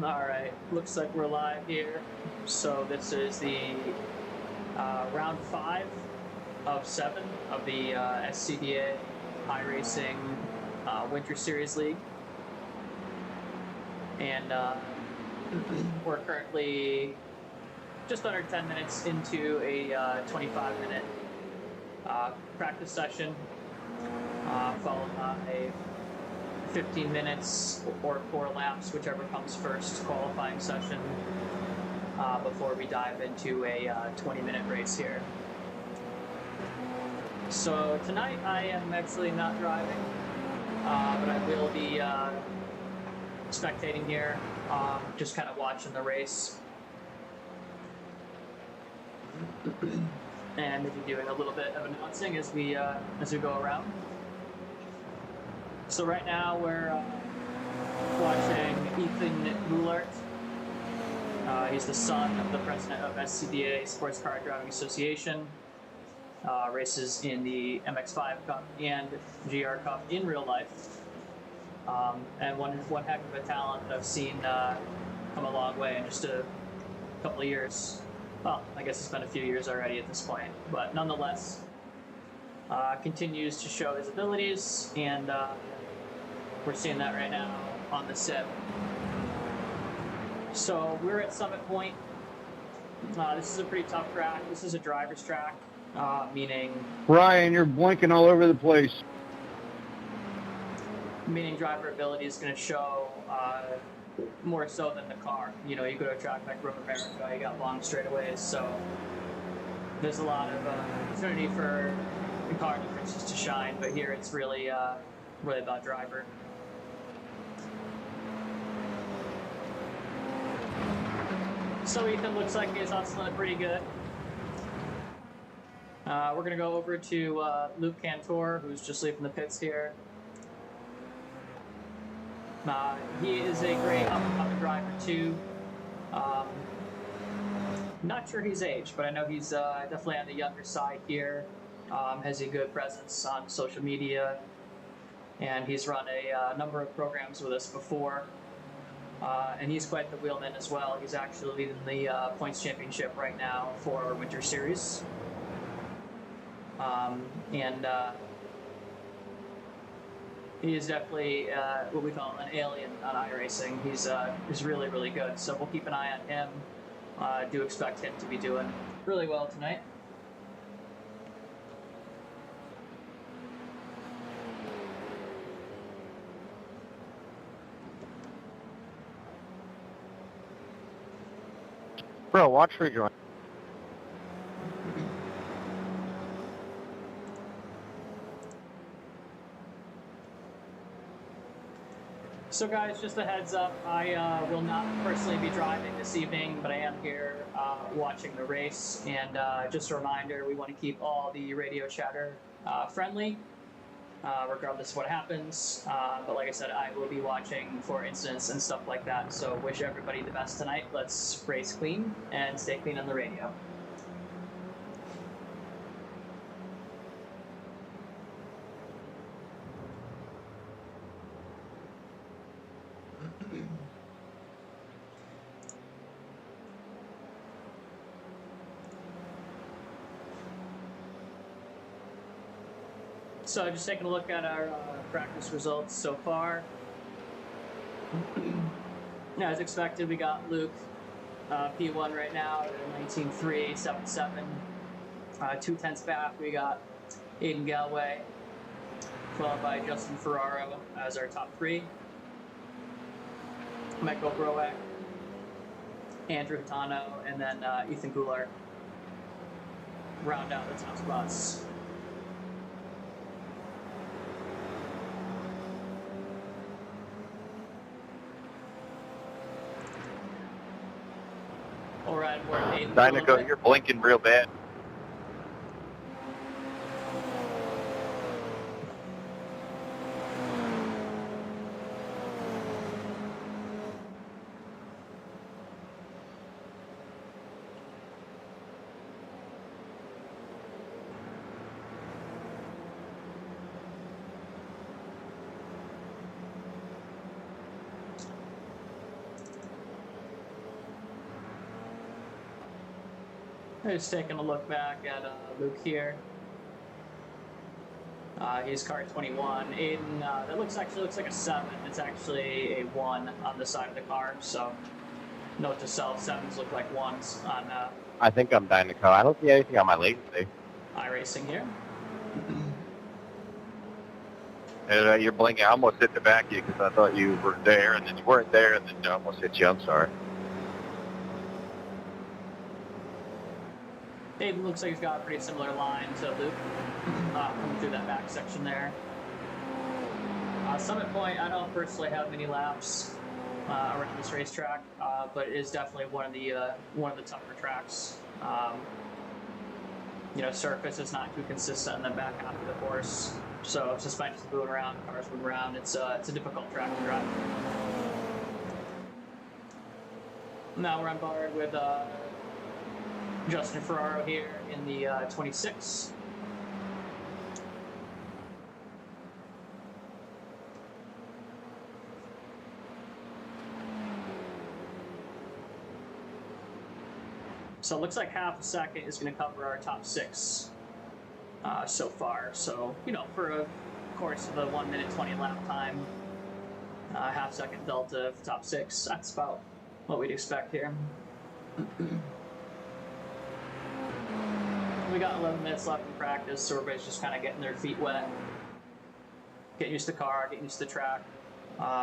Alright, looks like we're live here. So this is the round 5 of 7 of the SCDA iRacing Winter Series League. And we're currently just under 10 minutes into a 25-minute practice session, followed by 15 minutes or 4 laps, whichever comes first, qualifying session, before we dive into a 20-minute race here. So tonight I am actually not driving, but I will be spectating here, just kind of watching the race. And maybe doing a little bit of announcing as we go around. So right now we're watching Ethan Goulart. He's the son of the president of SCDA, Sports Car Driving Association. Races in the MX-5 Cup and GR Cup in real life. And one heck of a talent that I've seen come a long way in just a couple of years. Well, I guess it's been a few years already at this point, but nonetheless, continues to show his abilities, and we're seeing that right now on the sim. So we're at Summit Point. This is a pretty tough track. This is a driver's track, meaning... Ryan, you're blinking all over the place. Meaning driver ability is going to show more so than the car. You know, you go to a track like Road America, you got long straightaways, so there's a lot of opportunity for the car differences to shine, but here it's really about driver. So Ethan looks like he's hustling pretty good. We're going to go over to Luke Cantor, who's just leaving the pits here. He is a great up-and-coming driver too. Not sure his age, but I know he's definitely on the younger side here. Has a good presence on social media, and he's run a number of programs with us before. And he's quite the wheelman as well. He's actually leading the points championship right now for our Winter Series. He is definitely what we call an alien on iRacing. He's really, really good. So we'll keep an eye on him. Do expect him to be doing really well tonight. Bro, watch rejoin. So guys, just a heads up, I will not personally be driving this evening, but I am here watching the race. And just a reminder, we want to keep all the radio chatter friendly, regardless of what happens. But like I said, I will be watching for incidents and stuff like that. So wish everybody the best tonight. Let's race clean and stay clean on the radio. So just taking a look at our practice results so far. Yeah, as expected, we got Luke P1 right now at a 19.377. 2/10 back, we got Aiden Galway, followed by Justin Ferraro as our top 3. Michael Broek, Andrew Hitano, and then Ethan Goulart round out the top spots. Alright, we're Aiden. Dynaco, you're blinking real bad. Just taking a look back at Luke here. He's car 21. Aiden, that actually looks like a 7. It's actually a 1 on the side of the car. So, note to self: 7s look like 1s on I think I'm dying to call. I don't see anything on my latency. iRacing here. And you're blinking. I almost hit the back of you because I thought you were there, and then you weren't there, and then I almost hit you. I'm sorry. Aiden looks like he's got a pretty similar line to Luke, coming through that back section there. Summit Point, I don't personally have many laps around this racetrack, but it is definitely one of the tougher tracks. Surface is not too consistent in the back half of the course, so suspensions moving around, cars moving around. It's a difficult track to drive. Now we're on board with Justin Ferraro here in the 26. So it looks like half a second is going to cover our top 6 so far. So, for a course of a 1 minute 20 lap time, half second delta of top 6, that's about what we'd expect here. We got 11 minutes left in practice, so everybody's just kind of getting their feet wet, getting used to the car, getting used to the track.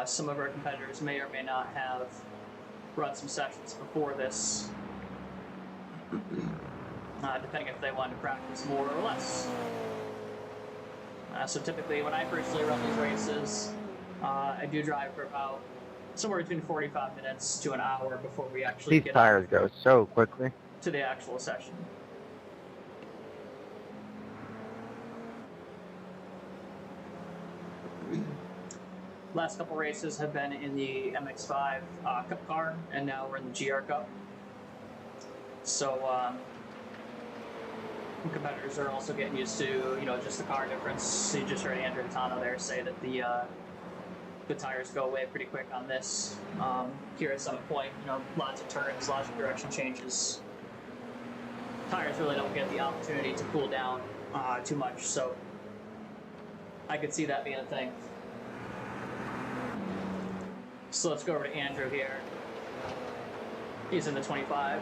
Some of our competitors may or may not have run some sessions before this, depending if they want to practice more or less. So typically, when I personally run these races, I do drive for about somewhere between 45 minutes to an hour before we actually These tires go so quickly to the actual session. Last couple races have been in the MX-5 Cup car, and now we're in the GR Cup. So competitors are also getting used to, just the car difference. You just heard Andrew Tano there say that the tires go away pretty quick on this. Here at Summit Point, lots of turns, lots of direction changes. Tires really don't get the opportunity to cool down too much, so I could see that being a thing. So let's go over to Andrew here. He's in the 25.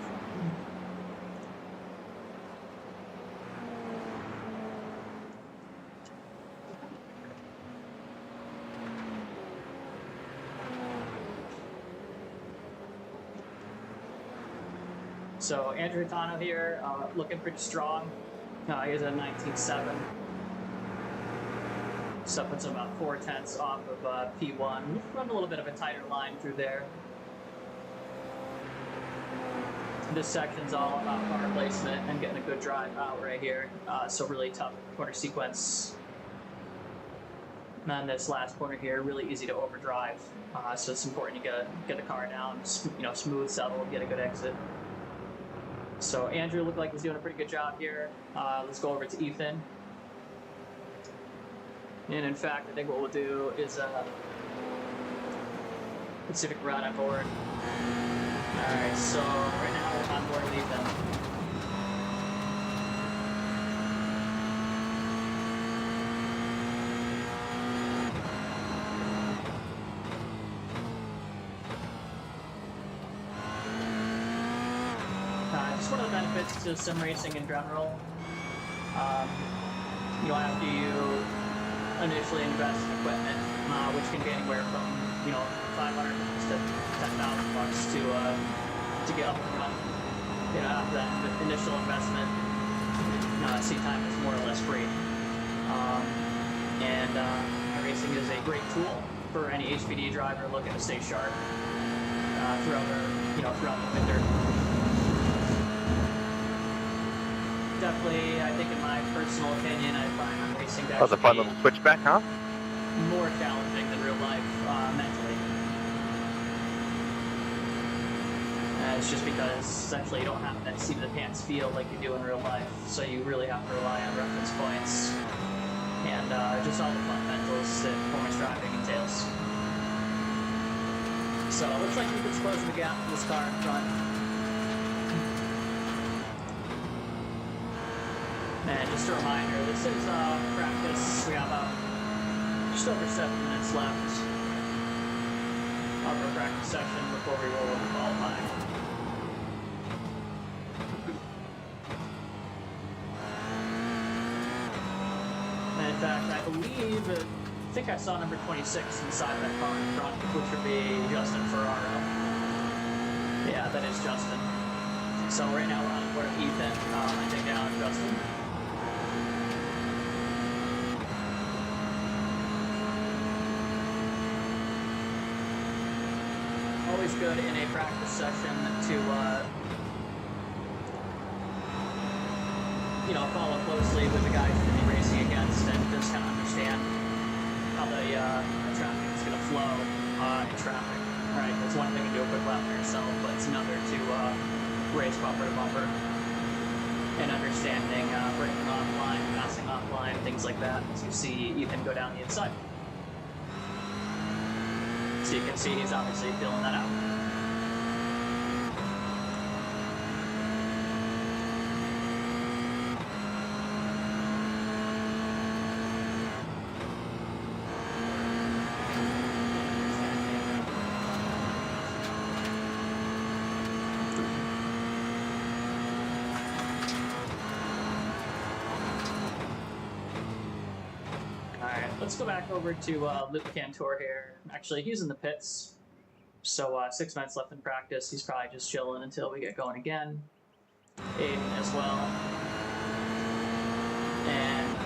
So Andrew Tano here, looking pretty strong. He's a 19.7. So puts him about 4/10 off of P1. Run a little bit of a tighter line through there. This section's all about car placement and getting a good drive out right here. So really tough corner sequence. And then this last corner here, really easy to overdrive. So it's important you get the car down, smooth settle, get a good exit. So Andrew looked like he's doing a pretty good job here. Let's go over to Ethan. And in fact, I think what we'll do is let's see if we can run on board. Alright, so right now we're on board with Ethan. Just one of the benefits to sim racing in general. After you initially invest in equipment, which can be anywhere from $500 to $10,000 to get up and running. After that initial investment, seat time is more or less free. And iRacing is a great tool for any HPD driver looking to stay sharp throughout the winter. Definitely, I think in my personal opinion, I find iRacing to the fun little switchback, huh? more challenging than real life mentally. It's just because essentially you don't have that seat of the pants feel like you do in real life, so you really have to rely on reference points and just all the fundamentals that performance driving entails. So it looks like we could close the gap in this car in front. And just a reminder, this is practice. We have about just over 7 minutes left of our practice session before we roll into qualifying. And in fact, I think I saw number 26 inside that car in front, which would be Justin Ferraro. Yeah, that is Justin. So right now we're on board of Ethan. I think now I'm Justin. Always good in a practice session to follow closely with the guys you're going to be racing against and just kind of understand how the traffic is going to flow in traffic. Right? It's one thing to do a quick lap for yourself, but it's another to race bumper to bumper and understanding braking offline, passing offline, things like that. As you see Ethan go down the inside. So you can see he's obviously feeling that out. Let's go back over to Luke Cantor here. Actually, he's in the pits, so 6 minutes left in practice. He's probably just chilling until we get going again. Aiden as well. And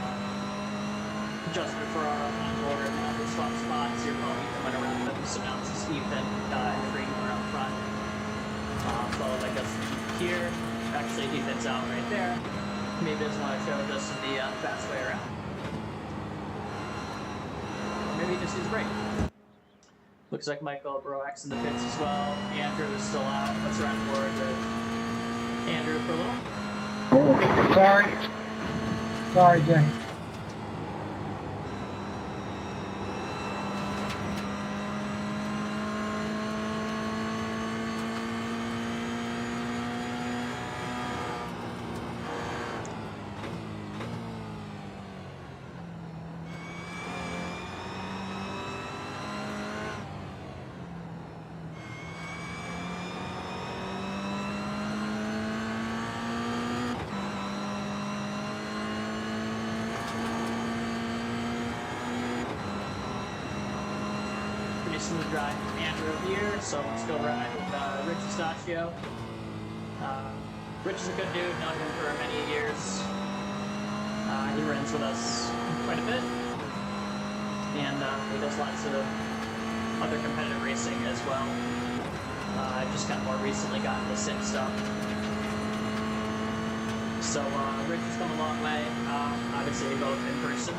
Justin Ferraro on board. Now they swap spots. You're probably Ethan went around them, so now this is Ethan in the green one up front. Followed by Justin here. Actually, Ethan's out right there. Maybe doesn't want to show Justin the fast way around. Maybe he just needs a break. Looks like Michael Broax in the pits as well. Andrew is still out. Let's run forward with Andrew for a little. Sorry, Jay. Smooth drive from Andrew here, so let's go ride with Rich Pistachio. Rich is a good dude, known him for many years. He runs with us quite a bit, and he does lots of other competitive racing as well. Just kind of more recently got into sim stuff. So Rich has come a long way, obviously both in person,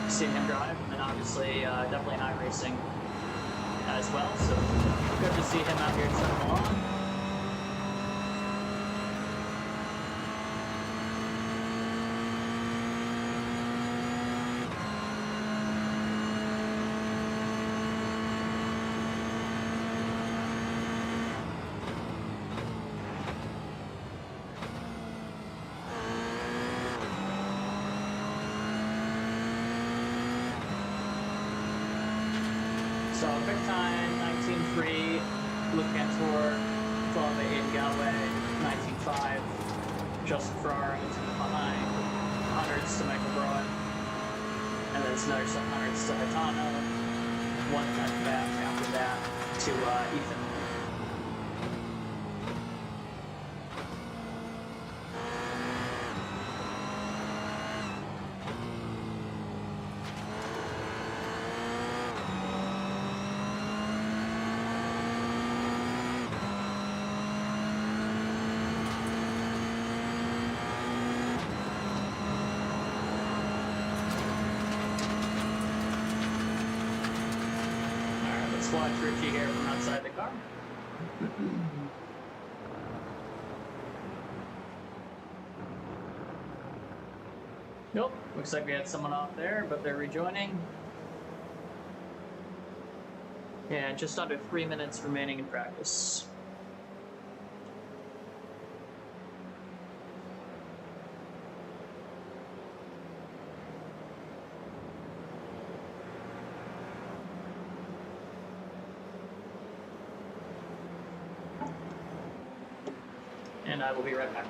seeing him drive, and then obviously definitely in iRacing as well, so good to see him out here chugging along. So quick time, 19.3, Luke Cantor, followed by Aiden Galway, 19.5, Justin Ferraro behind, hundreds to Michael Broad, and then it's another 700s to Hitano, one cut back after that to Ethan. Watch Richie here from outside the car. Nope, looks like we had someone off there, but they're rejoining. And just under 3 minutes remaining in practice. I will be right back.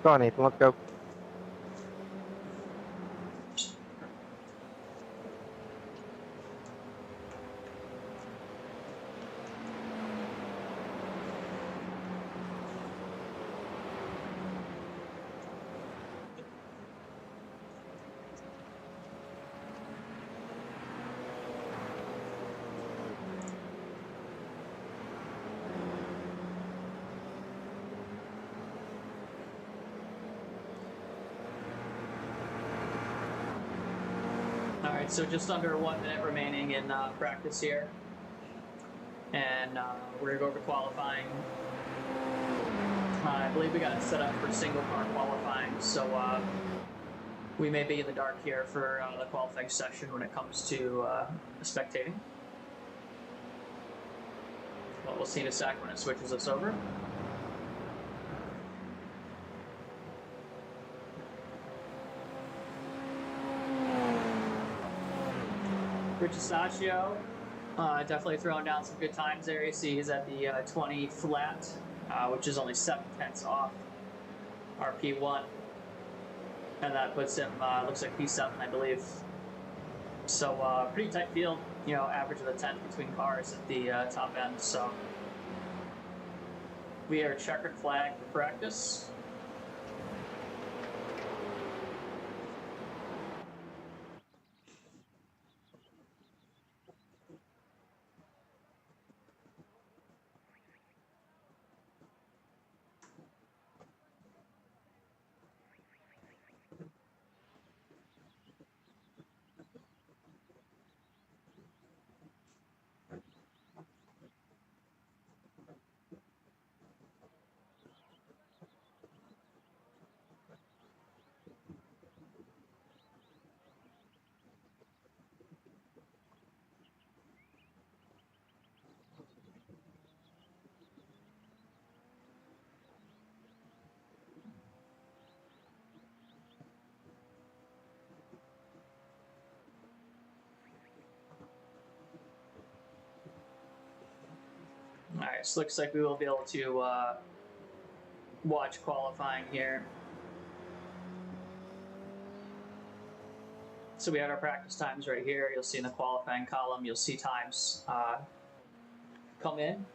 Go on, Nathan, let's go. Alright, so just under 1 minute remaining in practice here. And we're going to go over qualifying. I believe we got it set up for single car qualifying, so we may be in the dark here for the qualifying session when it comes to spectating. Well, we'll see in a sec when it switches us over. Rich Estaccio, definitely throwing down some good times there. You see he's at the 20 flat, which is only 7/10 off our P1. And that puts him, looks like P7, I believe. So pretty tight field, you know, average of the 10th between cars at the top end. So we are checkered flag for practice. Alright, so looks like we will be able to watch qualifying here. So we had our practice times right here. You'll see in the qualifying column, you'll see times come in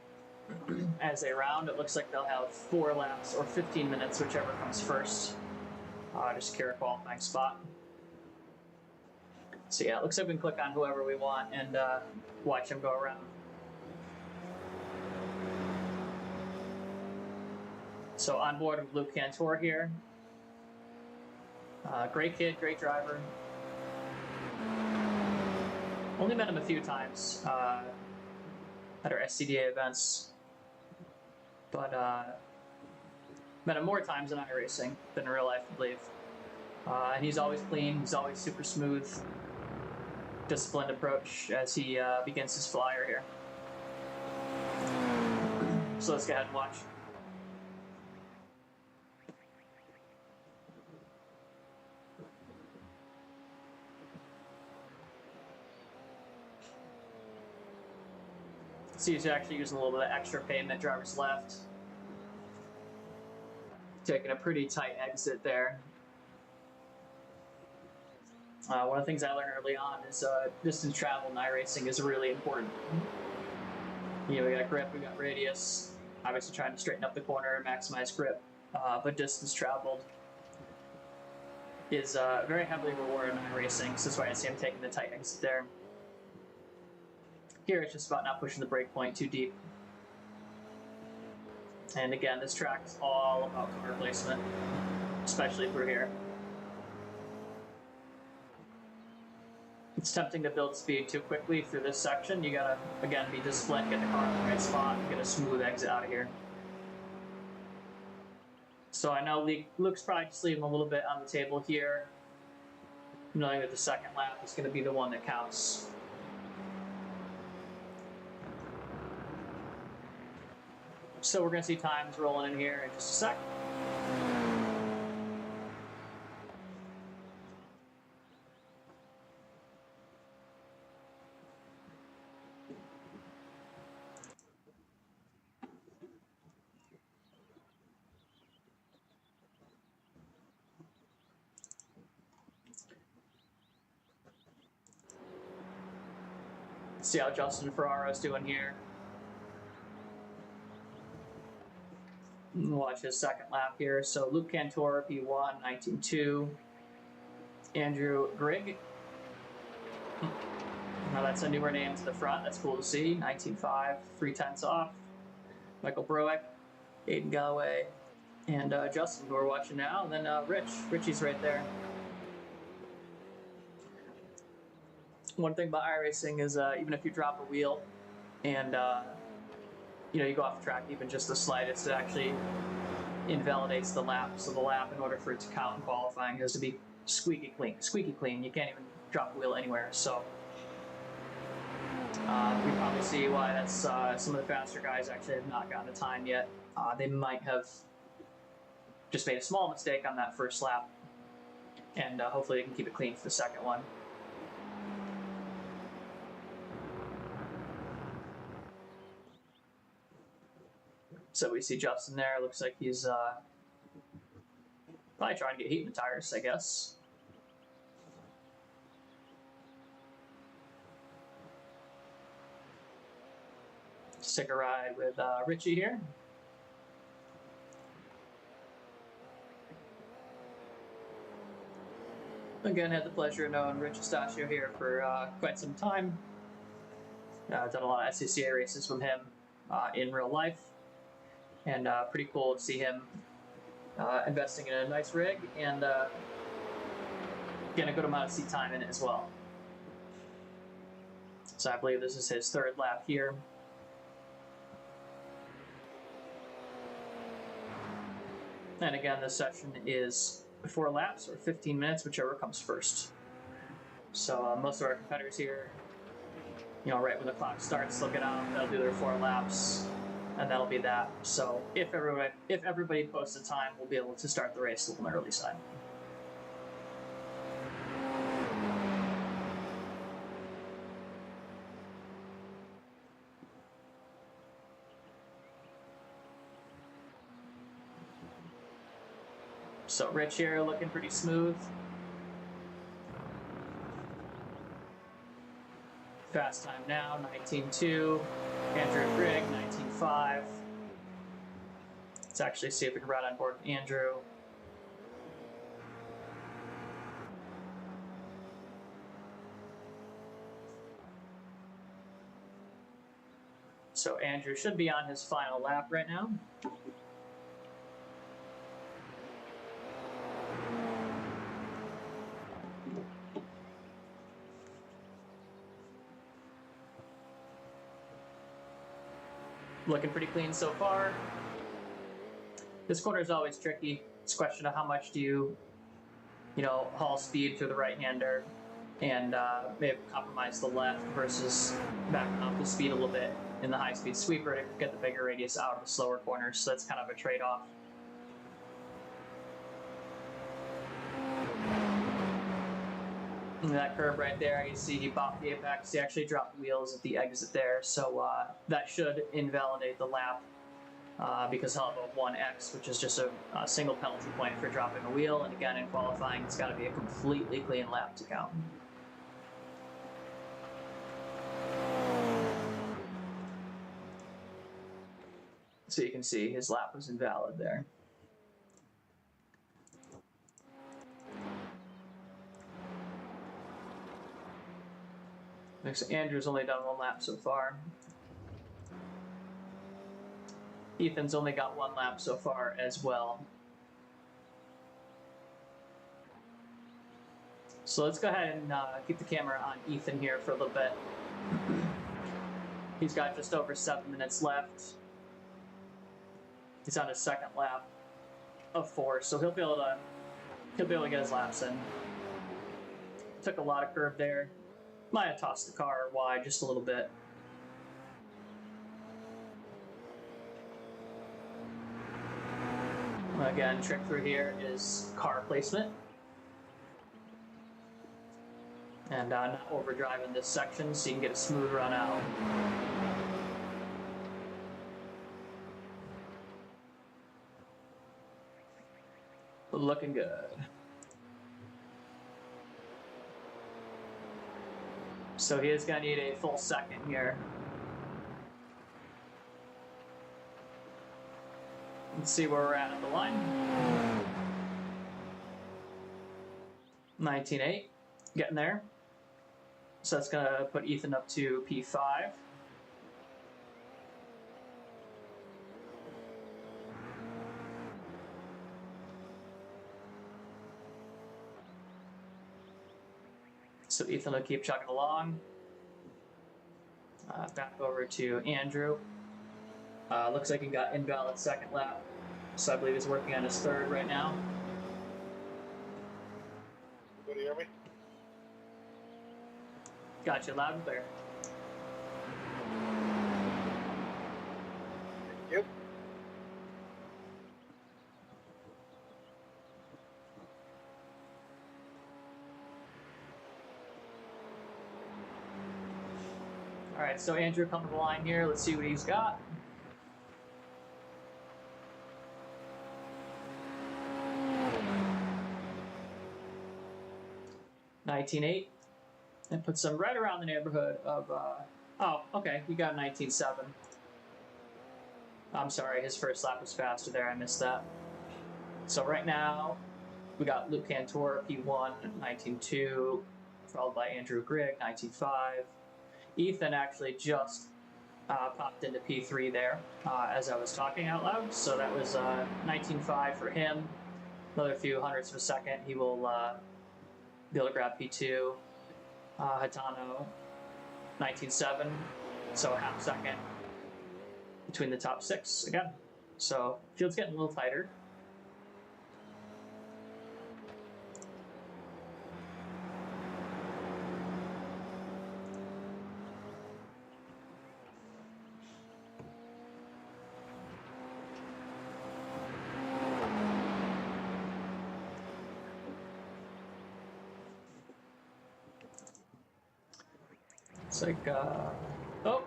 as they round. It looks like they'll have 4 laps or 15 minutes, whichever comes first, to secure a qualifying spot. So yeah, it looks like we can click on whoever we want and watch them go around. So on board with Luke Cantor here. Great kid, great driver. Only met him a few times at our SCDA events, but met him more times in iRacing than in real life, I believe. And he's always clean, he's always super smooth, disciplined approach as he begins his flyer here. So let's go ahead and watch. See, he's actually using a little bit of extra pavement, driver's left. taking a pretty tight exit there. One of the things I learned early on is distance travel in iRacing is really important. We got grip, we got radius, obviously trying to straighten up the corner, maximize grip, but distance traveled is very heavily rewarded in iRacing, so that's why I see him taking the tight exit there. Here it's just about not pushing the brake point too deep. And again, this track is all about car placement, especially through here. It's tempting to build speed too quickly through this section. You gotta, again, be disciplined, get the car in the right spot, and get a smooth exit out of here. So I know Luke's probably just leaving a little bit on the table here, knowing that the second lap is going to be the one that counts. So we're going to see times rolling in here in just a sec. See how Justin Ferraro's doing here. Watch his second lap here. So Luke Cantor, P1, 19.2. Andrew Grigg. Now that's a newer name to the front. That's cool to see. 19.5, 3/10 off. Michael Broek, Aiden Galloway, and Justin, who we're watching now. And then Richie's right there. One thing about iRacing is even if you drop a wheel and you go off the track even just the slightest, it actually invalidates the lap. So the lap, in order for it to count in qualifying, has to be squeaky clean. Squeaky clean. You can't even drop a wheel anywhere. So we probably see why that's some of the faster guys actually have not gotten a time yet. They might have just made a small mistake on that first lap, and hopefully they can keep it clean for the second one. So we see Justin there. Looks like he's probably trying to get heat in the tires, I guess. Stick a ride with Richie here. Again, had the pleasure of knowing Rich Estachio here for quite some time. Done a lot of SCDA races with him in real life. And pretty cool to see him investing in a nice rig and getting a good amount of seat time in it as well. So I believe this is his third lap here. And again, this session is 4 laps or 15 minutes, whichever comes first. So most of our competitors here, right when the clock starts, they'll get out, they'll do their 4 laps. And that'll be that. So if everybody posts a time, we'll be able to start the race a little on the early side. So Rich here looking pretty smooth. Fast time now, 19.2. Andrew Grigg, 19.5. Let's actually see if we can ride on board with Andrew. So Andrew should be on his final lap right now. Looking pretty clean so far. This corner is always tricky. It's a question of how much do you haul speed through the right-hander and maybe compromise the left versus backing off the speed a little bit in the high-speed sweeper to get the bigger radius out of the slower corners. So that's kind of a trade-off. And that curve right there, you see he bopped the apex. He actually dropped the wheels at the exit there, so that should invalidate the lap because he'll have a 1x, which is just a single penalty point for dropping a wheel. And again, in qualifying, it's got to be a completely clean lap to count. So you can see his lap was invalid there. Next, Andrew's only done 1 lap so far. Ethan's only got 1 lap so far as well. So let's go ahead and keep the camera on Ethan here for a little bit. He's got just over 7 minutes left. He's on his 2nd lap of 4, so he'll be able to get his laps in. Took a lot of curve there. Might have tossed the car wide just a little bit. Again, trick through here is car placement. And not overdriving this section so you can get a smooth run out. Looking good. So he is going to need a full 2nd here. Let's see where we're at the line. 19.8, getting there. So that's going to put Ethan up to P5. So Ethan will keep chugging along. Back over to Andrew. Looks like he got invalid 2nd lap. So I believe he's working on his 3rd right now. Can you hear me? Gotcha, loud and clear. Yep. All right, so Andrew coming to the line here. Let's see what he's got. $19.8. That puts him right around the neighborhood of, oh, okay, he got 19.7. I'm sorry, his first lap was faster there, I missed that. So right now, we got Luke Cantor, P1, 19.2, followed by Andrew Grigg, 19.5. Ethan actually just popped into P3 there as I was talking out loud, so that was 19.5 for him. Another few hundredths of a second, he will be able to grab P2. Hitano, 19.7, so a half second between the top 6 again. So field's getting a little tighter. It's like, oh,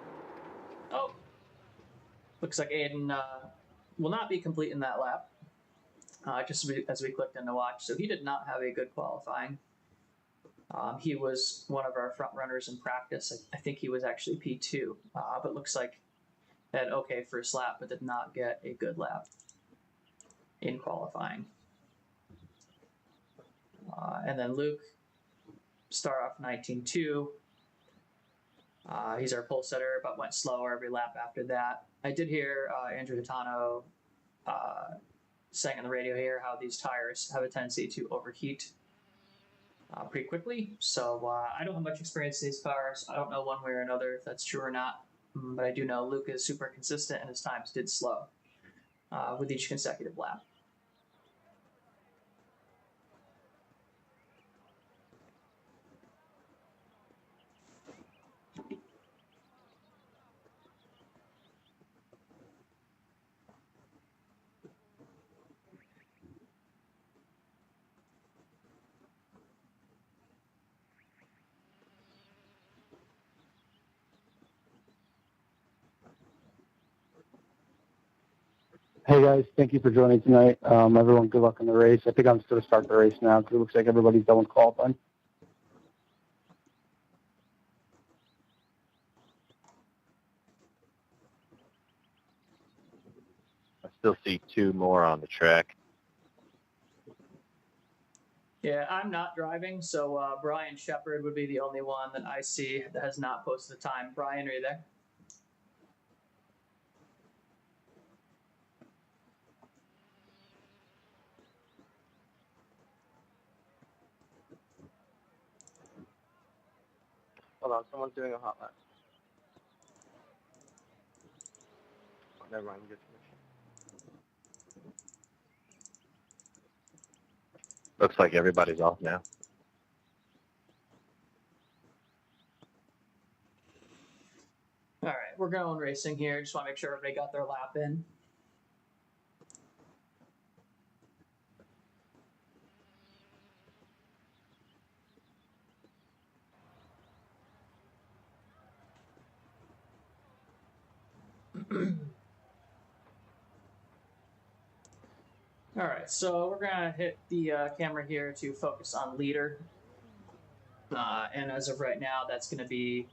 looks like Aiden will not be completing that lap, just as we clicked in to watch. So he did not have a good qualifying. He was one of our front runners in practice. I think he was actually P2, but looks like had okay first lap, but did not get a good lap in qualifying. And then Luke, start off 19.2. He's our pole setter, but went slower every lap after that. I did hear Andrew Hitano saying on the radio here how these tires have a tendency to overheat pretty quickly. So I don't have much experience in these cars. I don't know one way or another if that's true or not. But I do know Luke is super consistent and his times did slow with each consecutive lap. Hey guys, thank you for joining tonight. Everyone, good luck in the race. I think I'm just going to start the race now because it looks like everybody's done with qualifying. I still see 2 more on the track. Yeah, I'm not driving, so Brian Shepard would be the only one that I see that has not posted the time. Brian, are you there? Hold on, someone's doing a hot lap. Oh, never mind, good permission. Looks like everybody's off now. All right, we're going racing here. Just want to make sure everybody got their lap in. All right, so we're gonna hit the camera here to focus on leader. And as of right now, that's gonna be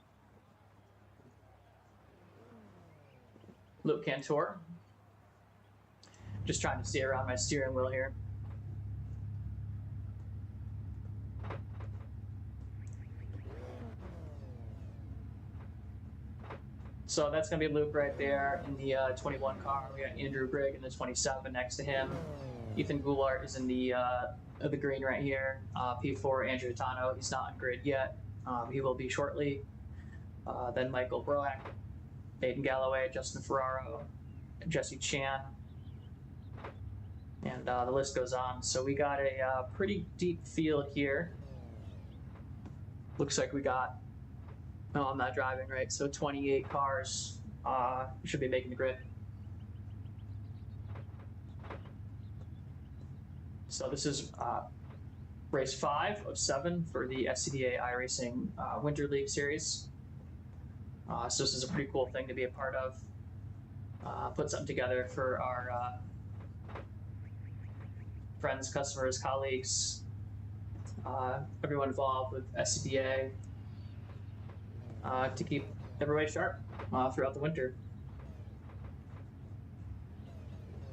Luke Cantor. Just trying to see around my steering wheel here. So that's going to be Luke right there in the 21 car. We got Andrew Grigg in the 27 next to him. Ethan Goulart is in the green right here. P4, Andrew Tano. He's not on grid yet. He will be shortly. Then Michael Broak, Aiden Galloway, Justin Ferraro, Jesse Chan. And the list goes on. So we got a pretty deep field here. Looks like we got, no, I'm not driving, right? So 28 cars should be making the grid. So this is race 5 of 7 for the SCDA iRacing Winter League Series. So this is a pretty cool thing to be a part of. Put something together for our friends, customers, colleagues, everyone involved with SCDA to keep everybody sharp throughout the winter.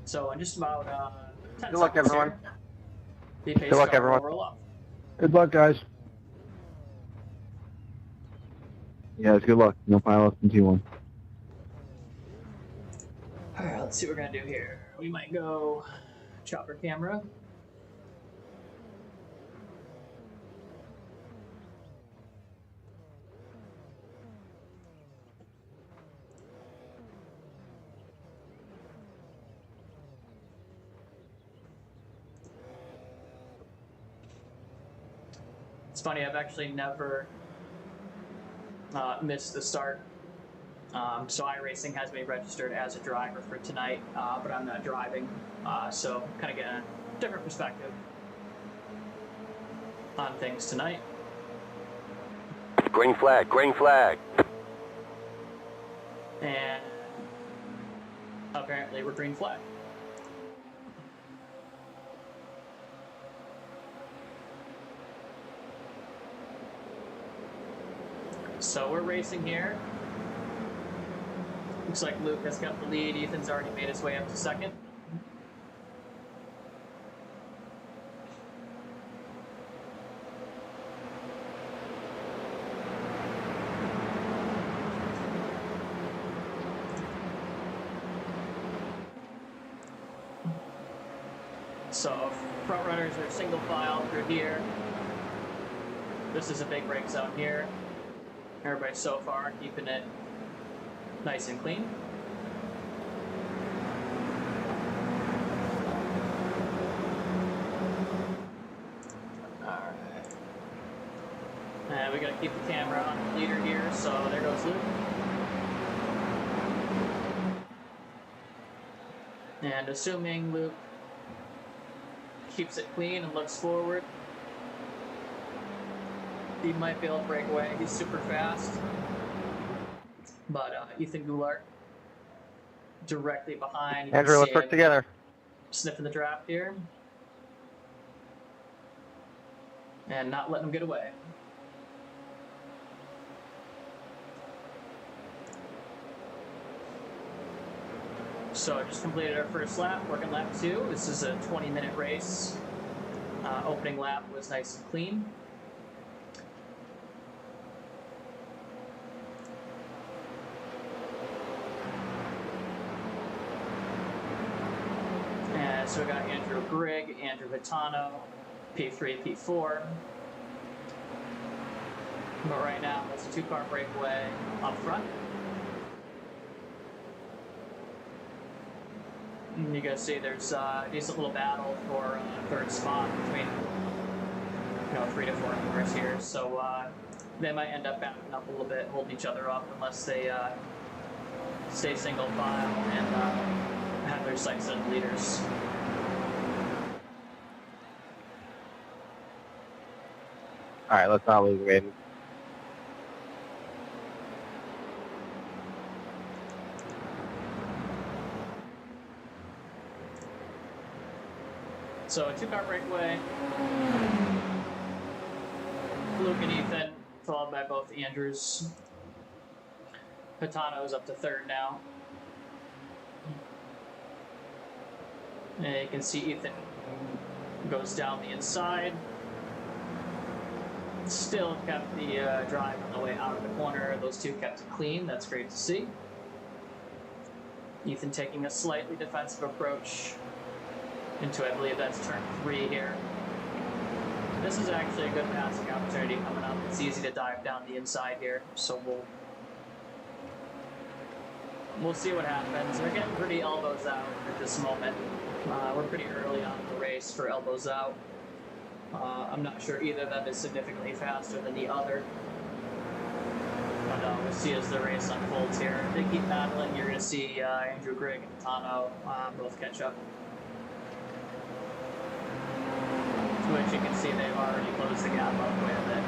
So in just about 10 Good luck, seconds everyone. here, the pace Good luck, car will everyone. roll up. Good luck, guys. Yeah, good luck. No pilot in T1. All right, let's see what we're gonna do here. We might go chopper camera. It's funny, I've actually never missed the start. So iRacing has me registered as a driver for tonight, but I'm not driving. So kind of getting a different perspective on things tonight. Green flag, green flag. And apparently we're green flag. So we're racing here. Looks like Luke has got the lead. Ethan's already made his way up to second. So front runners are single file through here. This is a big break zone here. Everybody so far keeping it nice and clean. Alright. And we gotta keep the camera on the leader here, so there goes Luke. And assuming Luke keeps it clean and looks forward, he might be able to break away. He's super fast. But Ethan Goulart directly behind. You can Andrew, let's see work him together. sniffing the draft here. And not letting him get away. So just completed our first lap, working lap 2. This is a 20-minute race. Opening lap was nice and clean. And so we got Andrew Grigg, Andrew Hitano, P3, P4. But right now, it's a 2-car breakaway up front. And you guys see there's a decent little battle for third spot between 3 to 4 cars here. So they might end up backing up a little bit, holding each other up unless they stay single file and have their sights set on leaders. All right, let's not lose Maiden. So a 2-car breakaway. Luke and Ethan, followed by both Andrews. Hitano's up to 3rd now. And you can see Ethan goes down the inside. Still kept the drive on the way out of the corner. Those two kept it clean. That's great to see. Ethan taking a slightly defensive approach into, I believe that's turn 3 here. This is actually a good passing opportunity coming up. It's easy to dive down the inside here, so we'll see what happens. We're getting pretty elbows out at this moment. We're pretty early on in the race for elbows out. I'm not sure either of them is significantly faster than the other. But we'll see as the race unfolds here. If they keep battling, you're going to see Andrew Grigg and Hitano both catch up. Which you can see they've already closed the gap up quite a bit.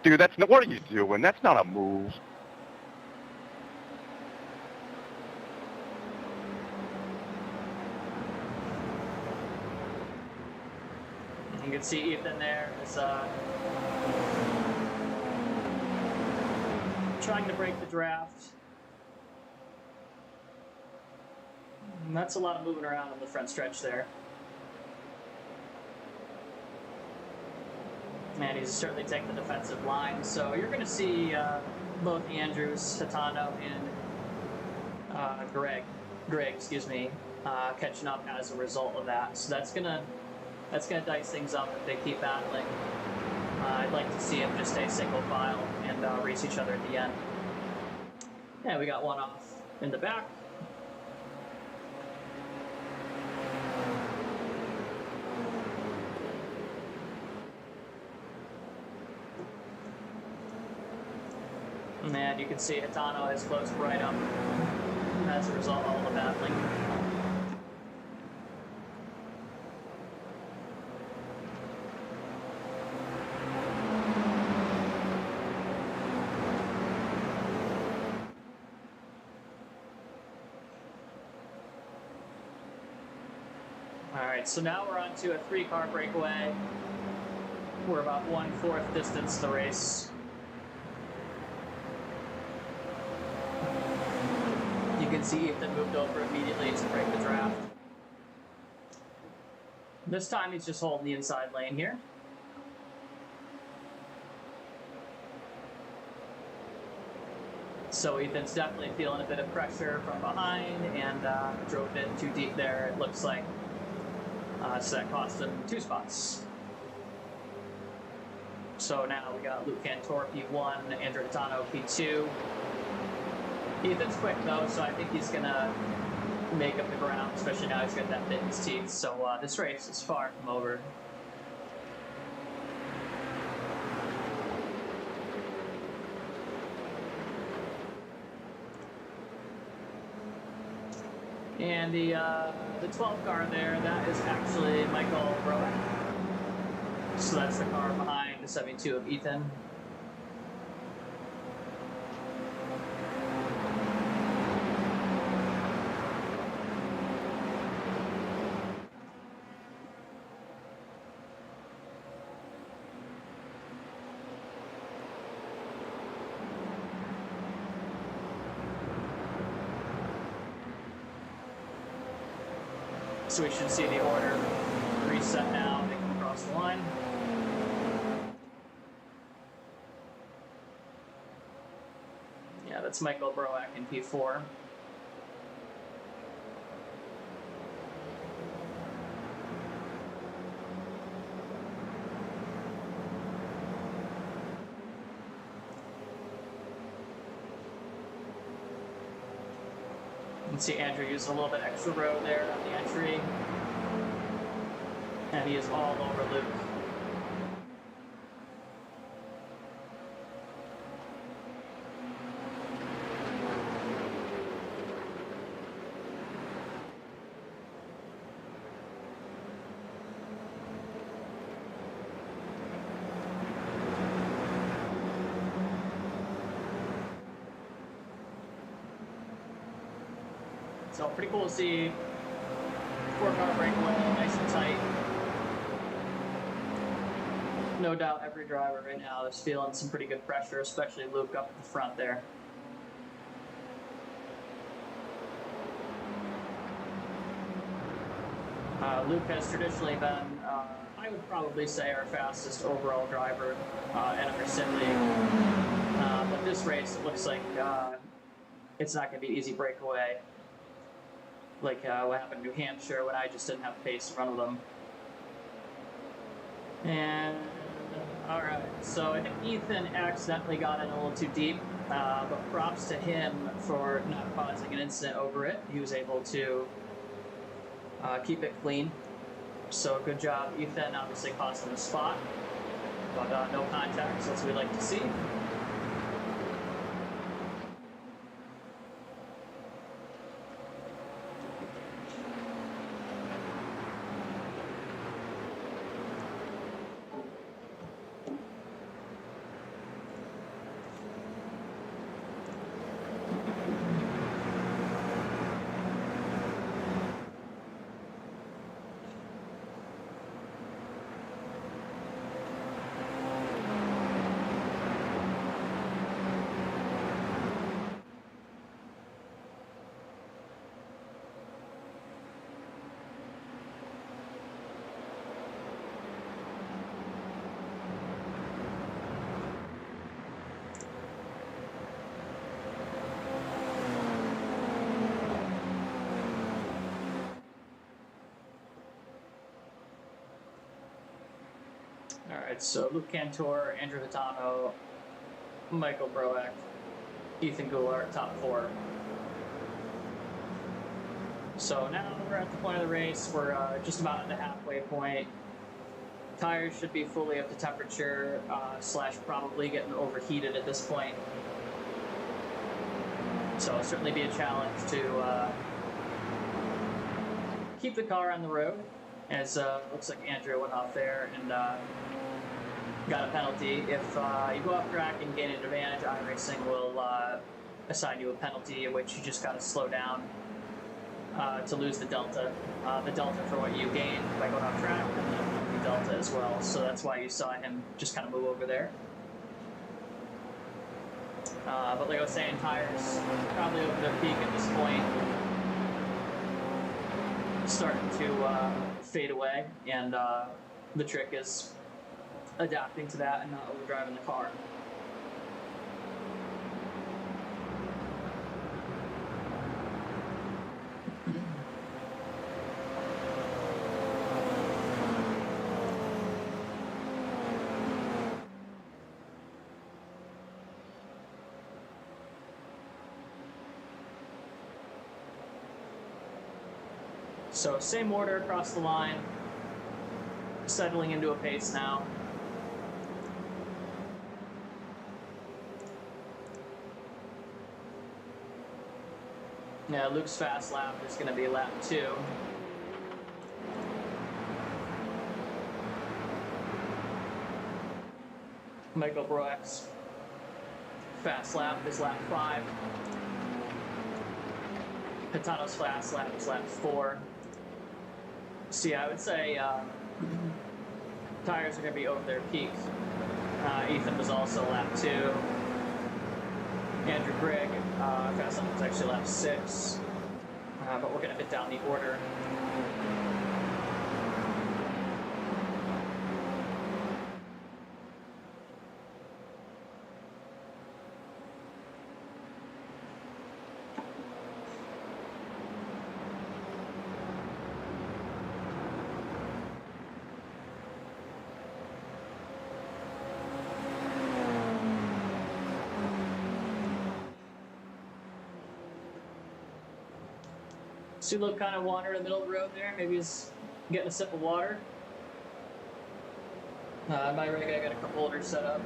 Dude, that's not, what are you doing? That's not a move. You can see Ethan there is trying to break the draft. And that's a lot of moving around on the front stretch there. And he's certainly taking the defensive line. So you're going to see both Andrews, Hitano, and Grigg, catching up as a result of that. So that's gonna dice things up if they keep battling. I'd like to see them just stay single file and race each other at the end. Yeah, we got one off in the back. And you can see Hitano has closed right up as a result of all the battling. Alright, so now we're on to a 3-car breakaway. We're about 1/4 distance the race. You can see Ethan moved over immediately to break the draft. This time he's just holding the inside lane here. So Ethan's definitely feeling a bit of pressure from behind and drove a bit too deep there, it looks like. So that cost him 2 spots. So now we got Luke Cantor P1, Andrew Hitano P2. Ethan's quick though, so I think he's gonna make up the ground, especially now he's got that bit in his teeth. So this race is far from over. And the 12 car there, that is actually Michael Rowan. So that's the car behind the 72 of Ethan. So we should see the order reset now, they can cross the line. Yeah, that's Michael Broak in P4. You can see Andrew used a little bit extra road there on the entry. And he is all over Luke. So pretty cool to see 4-car breakaway, nice and tight. No doubt every driver right now is feeling some pretty good pressure, especially Luke up at the front there. Luke has traditionally been, I would probably say, our fastest overall driver in our sim league. But this race, it looks like it's not going to be an easy breakaway. Like what happened in New Hampshire when I just didn't have pace to run with them. And, alright, so I think Ethan accidentally got in a little too deep, but props to him for not causing an incident over it. He was able to keep it clean. So good job, Ethan. Obviously cost him a spot, but no contacts, that's what we like to see. Alright, so Luke Cantor, Andrew Hitano, Michael Broak, Ethan Goulart, top 4. So now we're at the point of the race. We're just about at the halfway point. Tires should be fully up to temperature, slash probably getting overheated at this point. So it'll certainly be a challenge to keep the car on the road, as looks like Andrew went off there and got a penalty. If you go off track and gain an advantage, iRacing will assign you a penalty in which you just got to slow down to lose the delta. The delta for what you gained by going off track, and then the delta as well. So that's why you saw him just kind of move over there. But like I was saying, tires probably over their peak at this point, starting to fade away, and the trick is adapting to that and not overdriving the car. So same order across the line, settling into a pace now. Yeah, Luke's fast lap is going to be lap 2. Michael Broak's fast lap is lap 5. Hitano's fast lap is lap 4. So yeah, I would say tires are going to be over their peak. Ethan was also lap 2. Andrew Grigg, fast lap was actually lap 6. But we're going to hit down the order. See Luke kind of wander in the middle of the road there. Maybe he's getting a sip of water. My rig, I got a cup holder set up.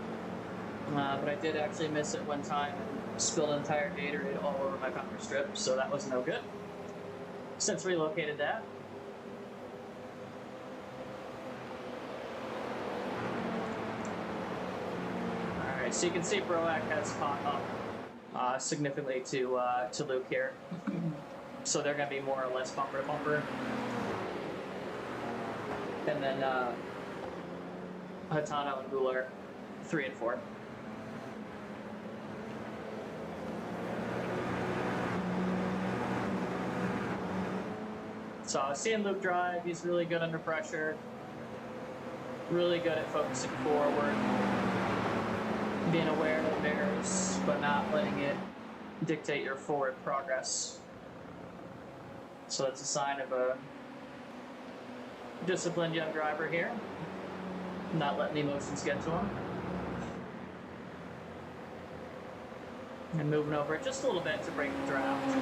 But I did actually miss it one time and spilled an entire Gatorade all over my bumper strip, so that was no good. Since relocated that. Alright, so you can see Broack has caught up significantly to Luke here. So they're going to be more or less bumper to bumper. And then Hatano and Goulart, 3 and 4. So seeing Luke drive, he's really good under pressure. Really good at focusing forward. Being aware of errors, but not letting it dictate your forward progress. So that's a sign of a disciplined young driver here. Not letting the emotions get to him. And moving over just a little bit to break the draft.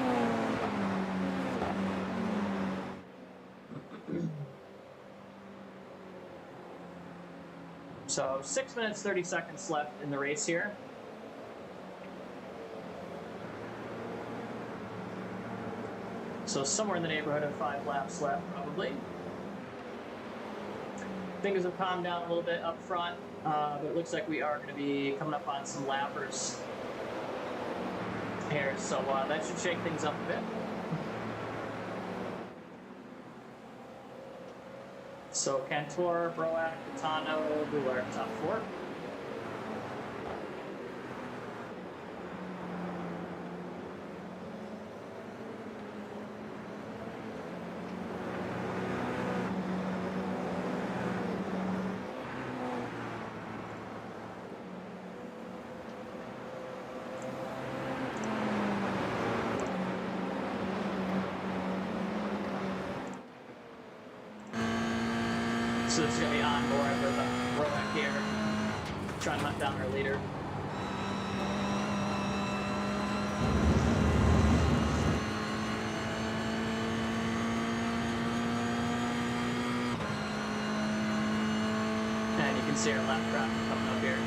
So 6 minutes, 30 seconds left in the race here. So somewhere in the neighborhood of 5 laps left, probably. Things have calmed down a little bit up front, but it looks like we are going to be coming up on some lappers here, so that should shake things up a bit. So Cantor, Broack, Hatano, Goulart, top 4. So this is going to be on board with Broack here, trying to hunt down our leader. And you can see our lap traffic coming up here.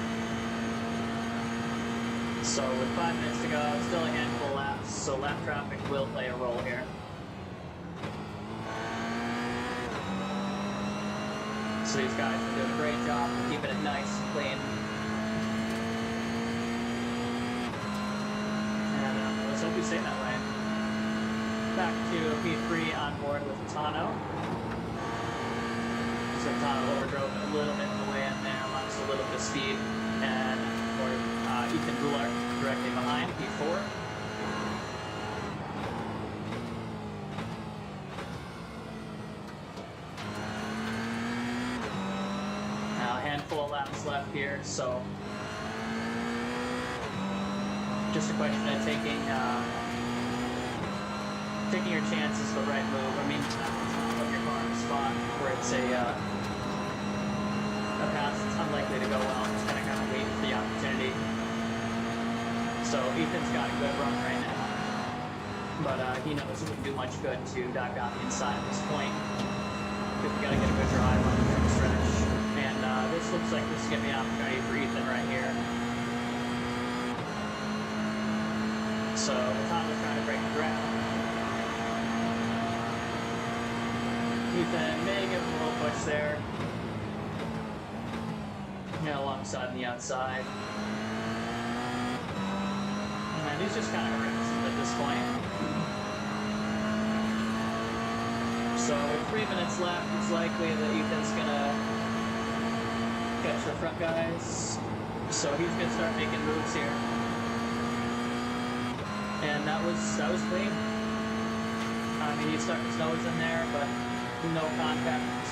So with 5 minutes to go, still a handful of laps, so lap traffic will play a role here. So these guys are doing a great job of keeping it nice and clean. And let's hope we stay that way. Back to P3 on board with Hatano. So Hatano overdrove a little bit in the way in there, lost a little bit of speed. And Ethan Goulart directly behind, P4. Handful of laps left here, so just a question of taking your chances the right move. I mean, not put your car in a spot where it's a pass that's unlikely to go well. Just kind of wait for the opportunity. So Ethan's got a good run right now, but he knows it wouldn't do much good to dive down the inside at this point. Because we got to get a good drive on the stretch. And this looks like this is going to be an opportunity for Ethan right here. So Thomas trying to break the ground. Ethan may give him a little push there. Yeah, alongside on the outside. And he's just kind of harassing at this point. So with 3 minutes left, it's likely that Ethan's going to catch the front guys. So he's going to start making moves here. And that was clean. I mean, he stuck his nose in there, but no contact.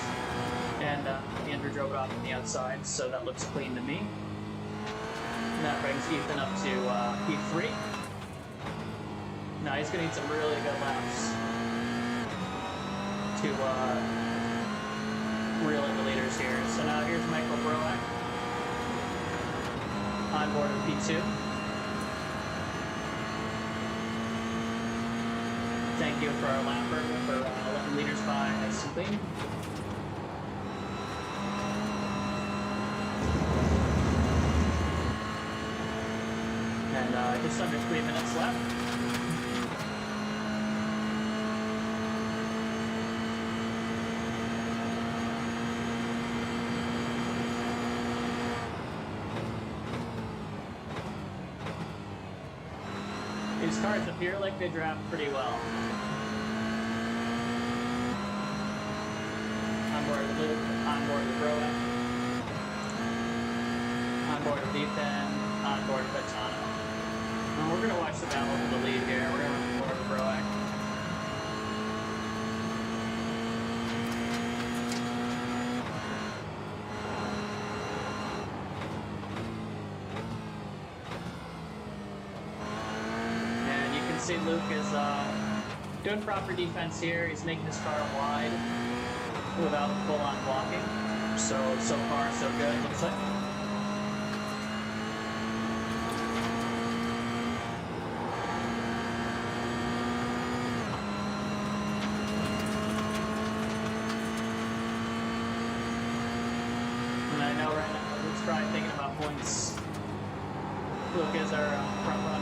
And Andrew drove it off on the outside, so that looks clean to me. And that brings Ethan up to P3. Now he's going to need some really good laps to reel in the leaders here. So now here's Michael Broack on board with P2. Thank you for our lapper for 11 liters by nice and clean. And just under 3 minutes left. These cars appear like they draft pretty well. On board with Luke, on board with Rowan, on board with Ethan, on board with Tano. And we're going to watch the battle for the lead here. We're going to run forward with Rowan. See, Luke is doing proper defense here. He's making his car wide without full-on blocking. So far, so good, looks like. And I know right now Luke's probably thinking about points. Luke is our front runner.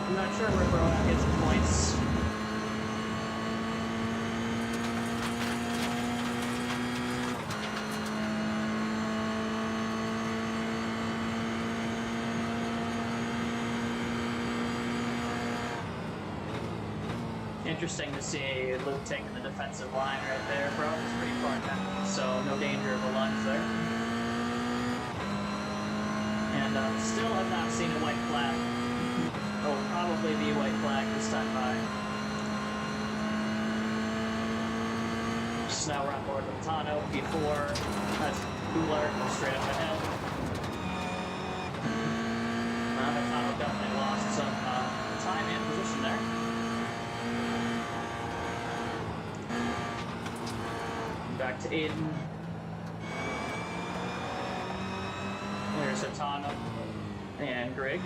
I'm not sure where Broak gets the points. Interesting to see Luke taking the defensive line right there. Broak is pretty far down, so no danger of a lunge there. And still have not seen a white flag. Will probably be white flag this time by. Just now we're on board with Tano, P4, that's Cooler, straight up ahead. Tano definitely lost some time and position there. Back to Aiden. There's Tano and Greg.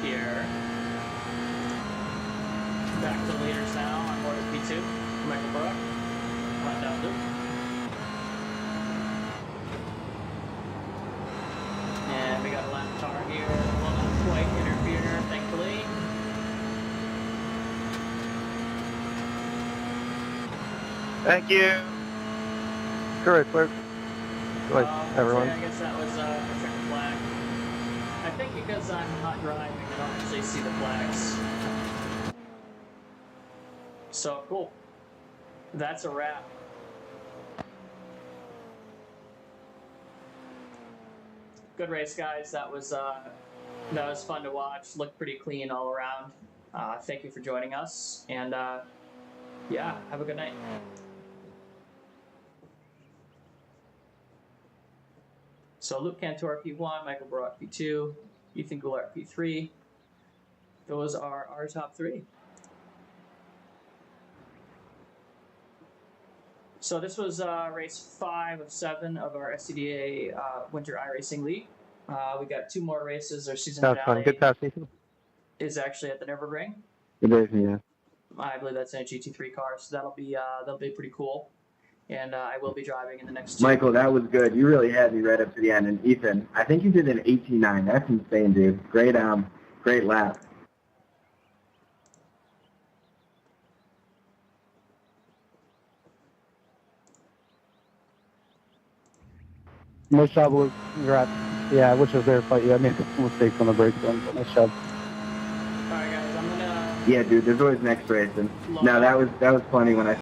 Here. Back to the leaders now on board with P2. Michael Brook. On down Luke. And we got a lap car here. Will not quite interfere, thankfully. Thank you. Correct, clear. Go ahead, everyone. I guess that was a checker flag. I think because I'm not driving, I don't actually see the flags. So, cool. That's a wrap. Good race, guys. That was fun to watch. Looked pretty clean all around. Thank you for joining us. And, yeah, have a good night. So Luke Cantor P1, Michael Brock P2, Ethan Goulart P3. Those are our top three. So this was race 5 of 7 of our SCDA Winter iRacing League. We got 2 more races. Our season finale Good pass, Ethan. is actually at the Nürburgring. Good day, yeah. I believe that's in a GT3 car, so that'll be pretty cool. And I will be driving in the next 2. Michael, that was good. You really had me right up to the end. And Ethan, I think you did an 18.9. That's insane, dude. Great lap. Nice job, Luke. Congrats. Yeah, I wish I was there to fight you. I made some mistakes on the brake run, but nice job. All right, guys, I'm gonna. Yeah, dude. There's always next race. And no, that was funny when I